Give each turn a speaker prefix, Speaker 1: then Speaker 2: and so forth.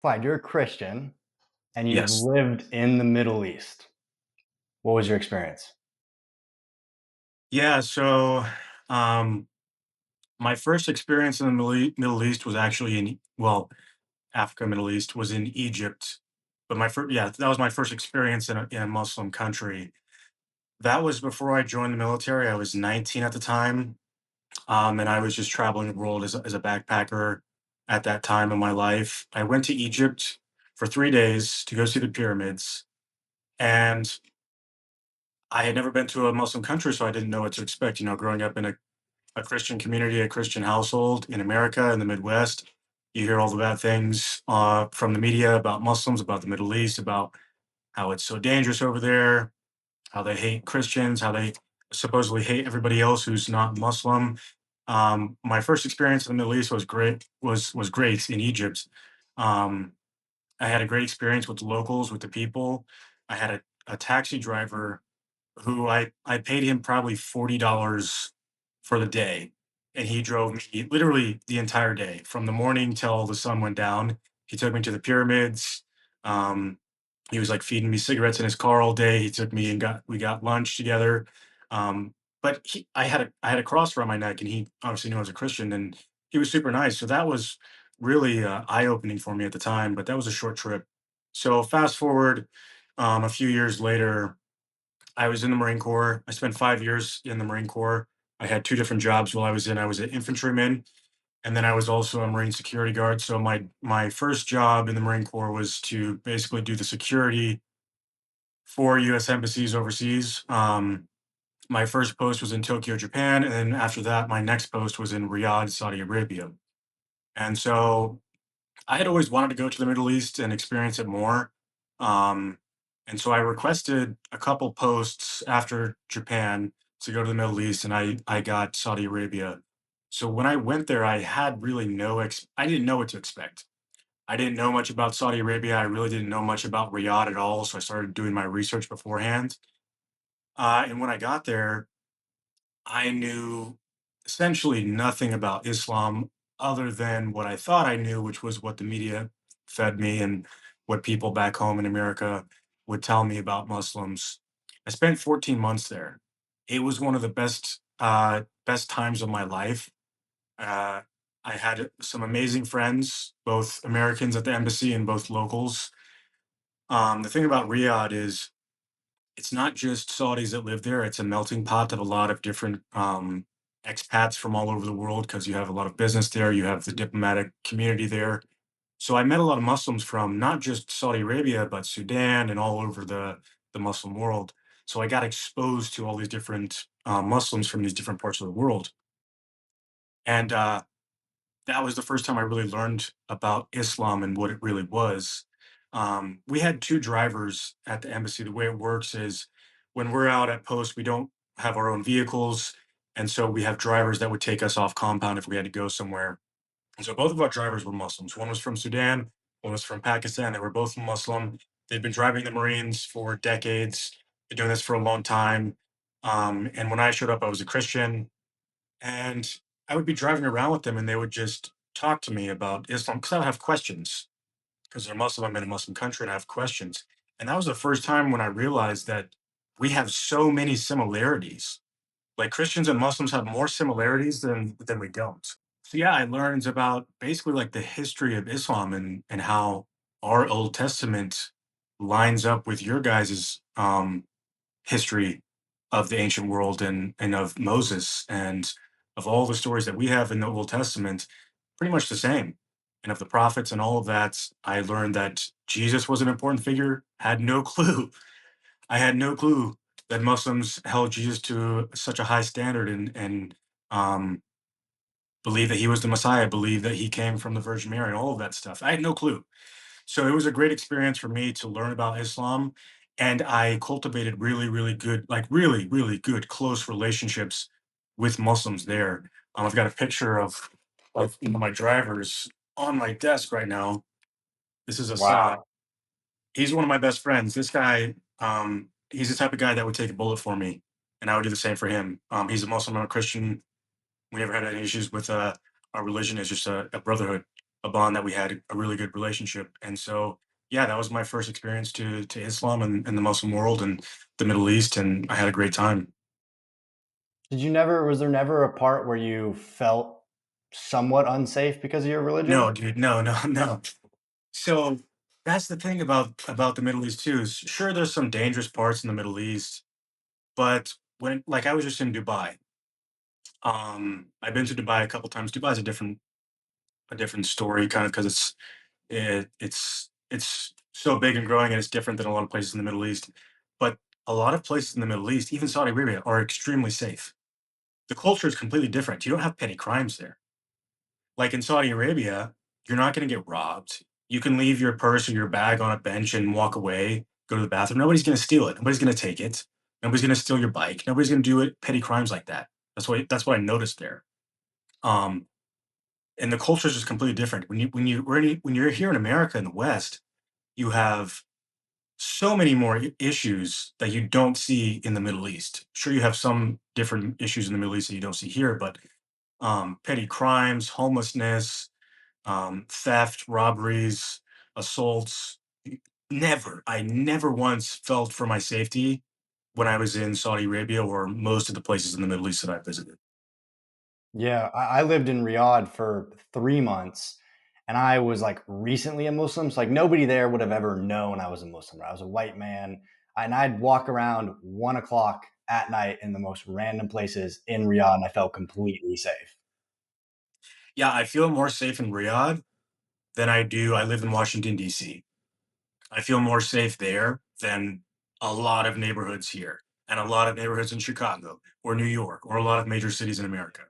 Speaker 1: Fine, you're a Christian and you've
Speaker 2: Yes.
Speaker 1: lived in the Middle East. What was your experience?
Speaker 2: Yeah, um, my first experience in the Middle East was actually Africa, Middle East was in Egypt. But that was my first experience in a Muslim country. That was before I joined the military. I was 19 at the time, and I was just traveling the world as a backpacker at that time in my life. I went to Egypt for 3 days to go see the pyramids, and I had never been to a Muslim country, so I didn't know what to expect. Growing up in a Christian community, a Christian household in America, in the Midwest. You hear all the bad things from the media about Muslims, about the Middle East, about how it's so dangerous over there, how they hate Christians, how they supposedly hate everybody else who's not Muslim. My first experience in the Middle East was great in Egypt. Um, I had a great experience with the locals, with the people. I had a taxi driver who I paid him probably $40 for the day, and he drove me literally the entire day from the morning till the sun went down. He took me to the pyramids. Um, he was like feeding me cigarettes in his car all day. He took me and got lunch together. But I had a cross around my neck, and he obviously knew I was a Christian, and he was super nice. So that was really eye opening for me at the time. But that was a short trip. So fast forward a few years later, I was in the Marine Corps. I spent 5 years in the Marine Corps. I had 2 different jobs while I was in. I was an infantryman, and then I was also a Marine security guard. So my first job in the Marine Corps was to basically do the security for US embassies overseas. My first post was in Tokyo, Japan, and then after that, my next post was in Riyadh, Saudi Arabia. And so I had always wanted to go to the Middle East and experience it more. Um, and so I requested a couple posts after Japan to go to the Middle East, and I got Saudi Arabia. So when I went there, I had really I didn't know what to expect. I didn't know much about Saudi Arabia. I really didn't know much about Riyadh at all. So I started doing my research beforehand. And when I got there, I knew essentially nothing about Islam other than what I thought I knew, which was what the media fed me and what people back home in America would tell me about Muslims. I spent 14 months there. It was one of the best times of my life. Uh, I had some amazing friends, both Americans at the embassy and both locals. The thing about Riyadh is it's not just Saudis that live there. It's a melting pot of a lot of different expats from all over the world because you have a lot of business there. You have the diplomatic community there. So I met a lot of Muslims from not just Saudi Arabia, but Sudan and all over the Muslim world. So I got exposed to all these different Muslims from these different parts of the world. And that was the first time I really learned about Islam and what it really was. We had 2 drivers at the embassy. The way it works is when we're out at post, we don't have our own vehicles. And so we have drivers that would take us off compound if we had to go somewhere. And so both of our drivers were Muslims. One was from Sudan, one was from Pakistan. They were both Muslim. They'd been driving the Marines for decades, been doing this for a long time. And when I showed up, I was a Christian, and I would be driving around with them, and they would just talk to me about Islam because I would have questions because they're Muslim. I'm in a Muslim country, and I have questions. And that was the first time when I realized that we have so many similarities. Like Christians and Muslims have more similarities than we don't. So yeah, I learned about basically like the history of Islam and how our Old Testament lines up with your guys's history of the ancient world and of Moses and of all the stories that we have in the Old Testament, pretty much the same. And of the prophets and all of that, I learned that Jesus was an important figure. Had no clue. I had no clue that Muslims held Jesus to such a high standard and um, believed that he was the Messiah, believed that he came from the Virgin Mary, and all of that stuff. I had no clue. So it was a great experience for me to learn about Islam, and I cultivated really, really good, like really, really good, close relationships with Muslims there. I've got a picture of my drivers on my desk right now. This is Assad.
Speaker 1: Wow.
Speaker 2: He's one of my best friends. This guy, he's the type of guy that would take a bullet for me, and I would do the same for him. He's a Muslim, I'm a Christian. We never had any issues with our religion. It's just a brotherhood. a bond that we had a really good relationship. And so, yeah, that was my first experience to Islam and the Muslim world and the Middle East, and I had a great time.
Speaker 1: Was there never a part where you felt somewhat unsafe because of your religion?
Speaker 2: No, dude, no, no, no. So that's the thing about the Middle East too. Is sure, there's some dangerous parts in the Middle East, but when like I was just in Dubai. I've been to Dubai a couple times. Dubai is a different story, kind of because it's so big and growing, and it's different than a lot of places in the Middle East. But a lot of places in the Middle East, even Saudi Arabia, are extremely safe. The culture is completely different. You don't have petty crimes there. Like in Saudi Arabia, you're not going to get robbed. You can leave your purse or your bag on a bench and walk away, go to the bathroom. Nobody's going to steal it. Nobody's going to take it. Nobody's going to steal your bike. Nobody's going to do it petty crimes like that. That's what I noticed there. Um, and the culture is just completely different. When you're here in America in the West, you have so many more issues that you don't see in the Middle East. Sure, you have some different issues in the Middle East that you don't see here, but petty crimes, homelessness, theft, robberies, assaults. I never once felt for my safety when I was in Saudi Arabia or most of the places in the Middle East that I visited.
Speaker 1: Yeah, I lived in Riyadh for 3 months, and I was like recently a Muslim. So like nobody there would have ever known I was a Muslim. I was a white man, and I'd walk around 1 o'clock at night in the most random places in Riyadh, and I felt completely safe.
Speaker 2: Yeah, I feel more safe in Riyadh than I do. I live in Washington, D.C. I feel more safe there than a lot of neighborhoods here and a lot of neighborhoods in Chicago or New York or a lot of major cities in America.